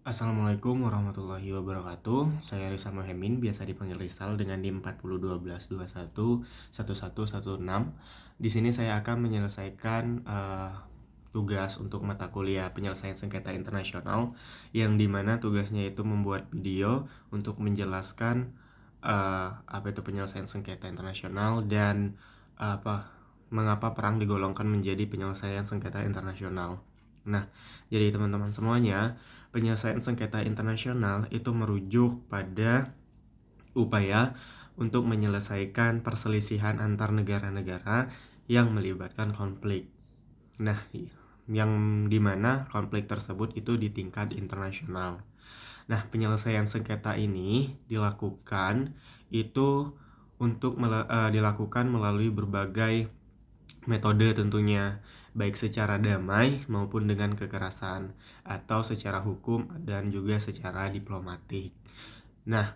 Assalamualaikum warahmatullahi wabarakatuh. Saya Rizal Muhammad, biasa dipanggil Rizal dengan NIM 4012211116. Di sini saya akan menyelesaikan tugas untuk mata kuliah penyelesaian sengketa internasional, yang dimana tugasnya itu membuat video untuk menjelaskan apa itu penyelesaian sengketa internasional dan mengapa perang digolongkan menjadi penyelesaian sengketa internasional. Nah, jadi teman-teman semuanya, penyelesaian sengketa internasional itu merujuk pada upaya untuk menyelesaikan perselisihan antar negara-negara yang melibatkan konflik. Nah, yang dimana konflik tersebut itu di tingkat internasional. Nah, penyelesaian sengketa ini dilakukan melalui berbagai metode tentunya, baik secara damai maupun dengan kekerasan, atau secara hukum dan juga secara diplomatik. Nah,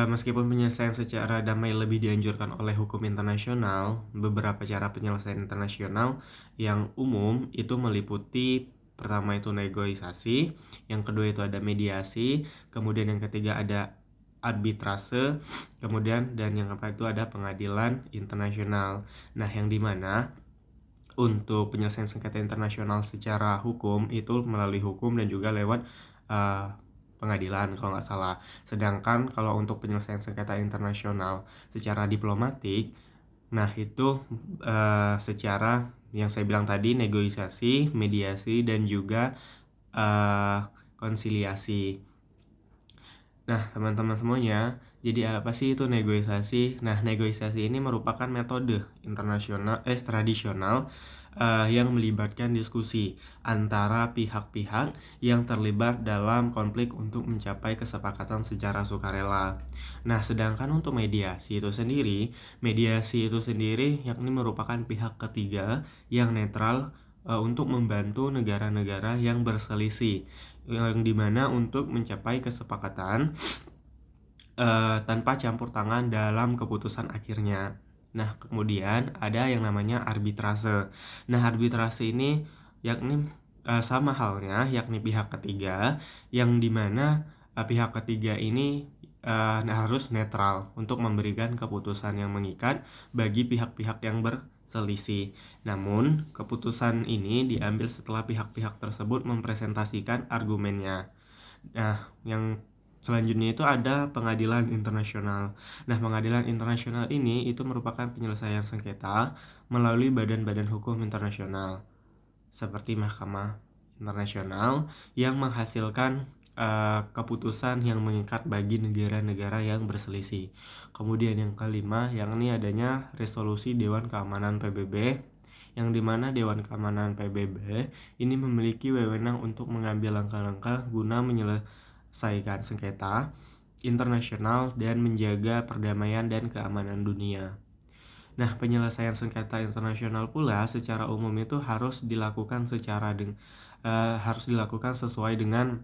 meskipun penyelesaian secara damai lebih dianjurkan oleh hukum internasional, beberapa cara penyelesaian internasional yang umum itu meliputi: pertama itu negosiasi, yang kedua itu ada mediasi, kemudian yang ketiga ada arbitrase, kemudian dan yang keempat itu ada pengadilan internasional. Nah, yang dimana untuk penyelesaian sengketa internasional secara hukum itu melalui hukum dan juga lewat pengadilan kalau nggak salah. Sedangkan kalau untuk penyelesaian sengketa internasional secara diplomatik, nah itu secara yang saya bilang tadi, negosiasi, mediasi, dan juga konsiliasi. Nah, teman-teman semuanya, jadi apa sih itu negosiasi? Nah, negosiasi ini merupakan metode tradisional yang melibatkan diskusi antara pihak-pihak yang terlibat dalam konflik untuk mencapai kesepakatan secara sukarela. Nah, sedangkan untuk mediasi itu sendiri yakni merupakan pihak ketiga yang netral untuk membantu negara-negara yang berselisih, yang dimana untuk mencapai kesepakatan tanpa campur tangan dalam keputusan akhirnya. Nah, kemudian ada yang namanya arbitrase. Nah, arbitrase ini yakni sama halnya, yakni pihak ketiga, yang dimana pihak ketiga ini harus netral untuk memberikan keputusan yang mengikat bagi pihak-pihak yang berselisih. Namun, keputusan ini diambil setelah pihak-pihak tersebut mempresentasikan argumennya. Nah, yang selanjutnya itu ada pengadilan internasional. Nah, pengadilan internasional ini itu merupakan penyelesaian sengketa melalui badan-badan hukum internasional seperti Mahkamah Internasional yang menghasilkan keputusan yang mengikat bagi negara-negara yang berselisih. Kemudian yang kelima, yakni adanya resolusi Dewan Keamanan PBB, yang dimana Dewan Keamanan PBB ini memiliki wewenang untuk mengambil langkah-langkah guna menyelesaikan sengketa internasional dan menjaga perdamaian dan keamanan dunia. Nah, penyelesaian sengketa internasional pula secara umum itu harus dilakukan sesuai dengan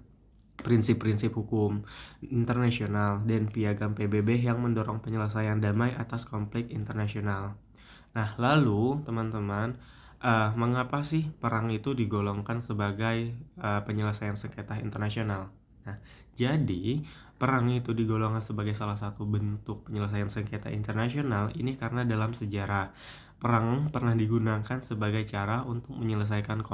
prinsip-prinsip hukum internasional dan piagam PBB yang mendorong penyelesaian damai atas konflik internasional. Nah, lalu teman-teman, mengapa sih perang itu digolongkan sebagai penyelesaian sengketa internasional? Nah, jadi perang itu digolongkan sebagai salah satu bentuk penyelesaian sengketa internasional ini karena dalam sejarah perang pernah digunakan sebagai cara untuk menyelesaikan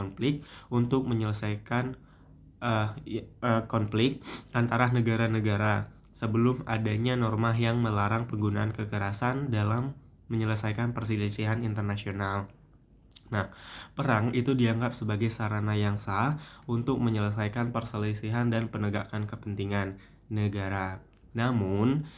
konflik antara negara-negara sebelum adanya norma yang melarang penggunaan kekerasan dalam menyelesaikan perselisihan internasional. Nah, perang itu dianggap sebagai sarana yang sah untuk menyelesaikan perselisihan dan penegakkan kepentingan negara. Namun,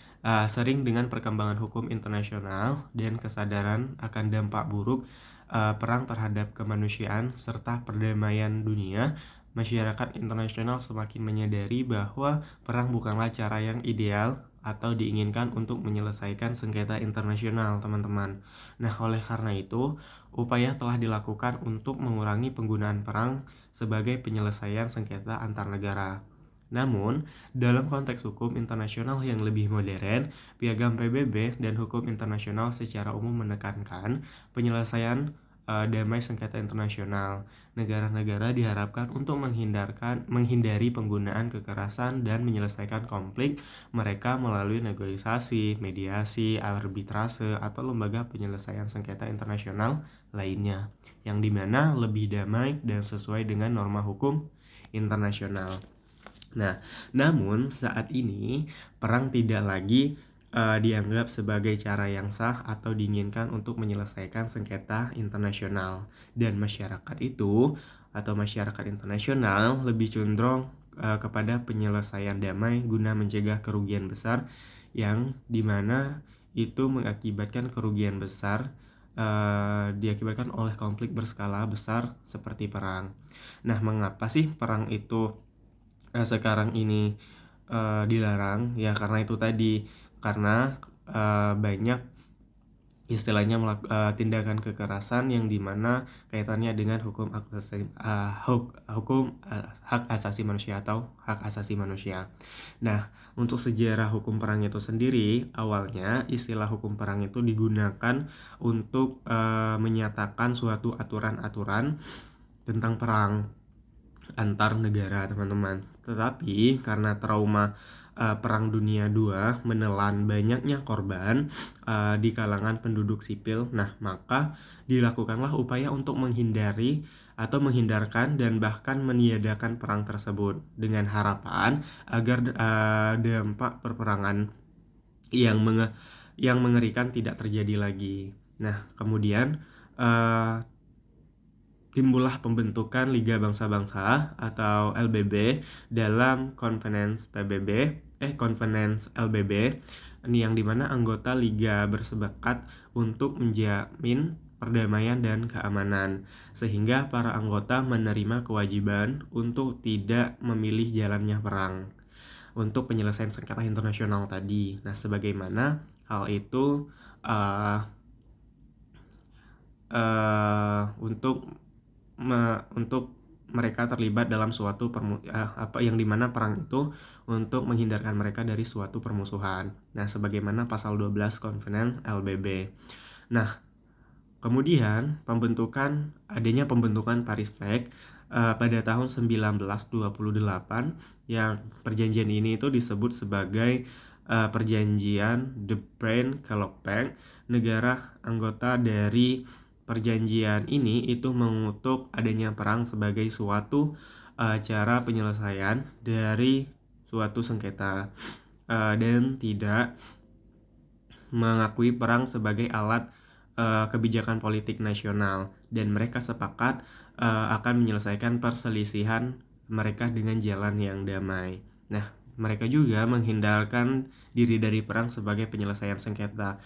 sering dengan perkembangan hukum internasional dan kesadaran akan dampak buruk perang terhadap kemanusiaan serta perdamaian dunia, masyarakat internasional semakin menyadari bahwa perang bukanlah cara yang ideal atau diinginkan untuk menyelesaikan sengketa internasional, teman-teman. Nah, oleh karena itu, upaya telah dilakukan untuk mengurangi penggunaan perang sebagai penyelesaian sengketa antar negara. Namun, dalam konteks hukum internasional yang lebih modern, piagam PBB dan hukum internasional secara umum menekankan penyelesaian damai sengketa internasional. Negara-negara diharapkan untuk menghindari penggunaan kekerasan dan menyelesaikan konflik mereka melalui negosiasi, mediasi, arbitrase, atau lembaga penyelesaian sengketa internasional lainnya, yang dimana lebih damai dan sesuai dengan norma hukum internasional. Nah, namun saat ini perang tidak lagi dianggap sebagai cara yang sah atau diinginkan untuk menyelesaikan sengketa internasional, dan masyarakat itu atau masyarakat internasional lebih cenderung kepada penyelesaian damai guna mencegah kerugian besar yang dimana itu mengakibatkan kerugian besar diakibatkan oleh konflik berskala besar seperti perang. Nah, mengapa sih perang itu sekarang ini dilarang? Ya karena itu tadi, karena banyak istilahnya tindakan kekerasan yang dimana kaitannya dengan hak asasi manusia atau hak asasi manusia. Nah, untuk sejarah hukum perang itu sendiri, awalnya istilah hukum perang itu digunakan untuk menyatakan suatu aturan-aturan tentang perang antar negara, teman-teman. Tetapi karena trauma Perang Dunia II menelan banyaknya korban di kalangan penduduk sipil, nah maka dilakukanlah upaya untuk menghindari atau menghindarkan dan bahkan meniadakan perang tersebut dengan harapan agar dampak perperangan yang mengerikan tidak terjadi lagi. Nah, kemudian timbullah pembentukan Liga Bangsa-Bangsa atau LBB dalam Konferensi LBB, ini yang dimana anggota Liga bersepakat untuk menjamin perdamaian dan keamanan, sehingga para anggota menerima kewajiban untuk tidak memilih jalannya perang untuk penyelesaian sengketa internasional tadi. Nah, sebagaimana hal itu uh, untuk mereka terlibat dalam suatu yang dimana perang itu untuk menghindarkan mereka dari suatu permusuhan. Nah, sebagaimana pasal 12 Konven LBB. Nah, kemudian adanya pembentukan Paris Pact pada tahun 1928, yang perjanjian ini itu disebut sebagai perjanjian The Brest-Kellogg Pact. Negara anggota dari perjanjian ini itu mengutuk adanya perang sebagai suatu cara penyelesaian dari suatu sengketa dan tidak mengakui perang sebagai alat kebijakan politik nasional, dan mereka sepakat akan menyelesaikan perselisihan mereka dengan jalan yang damai. Nah, mereka juga menghindarkan diri dari perang sebagai penyelesaian sengketa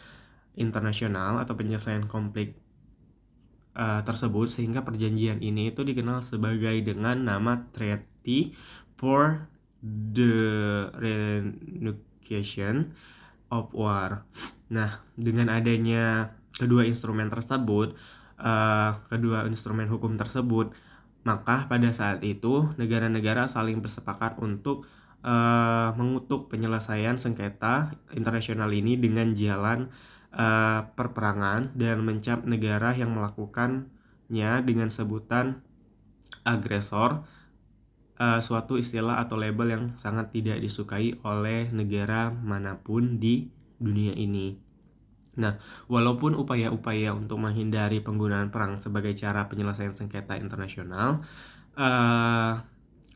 internasional atau penyelesaian konflik tersebut, sehingga perjanjian ini itu dikenal sebagai dengan nama Treaty for the Renunciation of War. Nah, dengan adanya kedua instrumen hukum tersebut, maka pada saat itu negara-negara saling bersepakat untuk mengutuk penyelesaian sengketa internasional ini dengan jalan perperangan, dan mencap negara yang melakukannya dengan sebutan agresor, suatu istilah atau label yang sangat tidak disukai oleh negara manapun di dunia ini. Nah, walaupun upaya-upaya untuk menghindari penggunaan perang sebagai cara penyelesaian sengketa internasional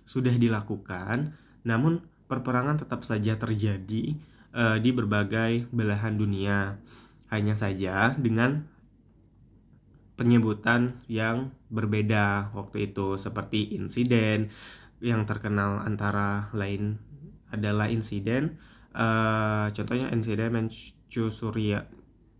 sudah dilakukan, namun perperangan tetap saja terjadi di berbagai belahan dunia, hanya saja dengan penyebutan yang berbeda waktu itu, seperti insiden yang terkenal antara lain adalah insiden contohnya insiden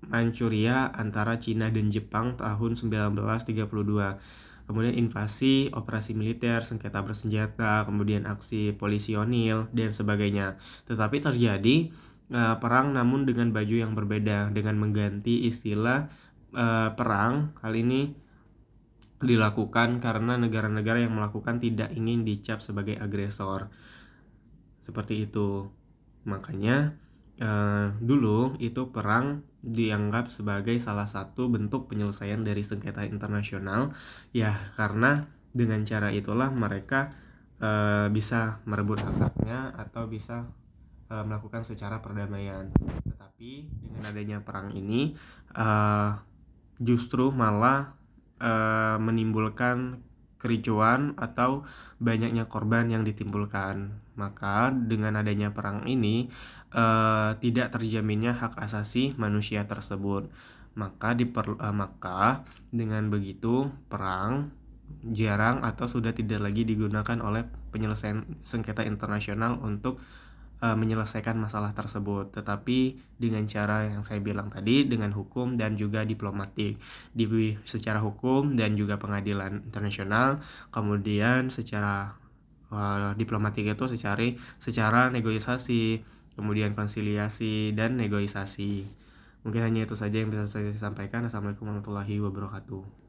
Manchuria antara Cina dan Jepang tahun 1932. Kemudian invasi, operasi militer, sengketa bersenjata, kemudian aksi polisionil, dan sebagainya. Tetapi terjadi perang namun dengan baju yang berbeda, dengan mengganti istilah perang. Hal ini dilakukan karena negara-negara yang melakukan tidak ingin dicap sebagai agresor. Seperti itu. Makanya dulu itu perang dianggap sebagai salah satu bentuk penyelesaian dari sengketa internasional, ya karena dengan cara itulah mereka, bisa merebut hak-haknya atau bisa, melakukan secara perdamaian. Tetapi dengan adanya perang ini, eee, justru malah, menimbulkan kericuan atau banyaknya korban yang ditimbulkan. Maka dengan adanya perang ini, tidak terjaminnya hak asasi manusia tersebut. Maka dengan begitu perang jarang atau sudah tidak lagi digunakan oleh penyelesaian sengketa internasional untuk menyelesaikan masalah tersebut, tetapi dengan cara yang saya bilang tadi, dengan hukum dan juga diplomatik. Secara hukum dan juga pengadilan internasional, kemudian secara, diplomatik itu secara negosiasi, kemudian konsiliasi dan negosiasi. Mungkin hanya itu saja yang bisa saya sampaikan. Assalamualaikum warahmatullahi wabarakatuh.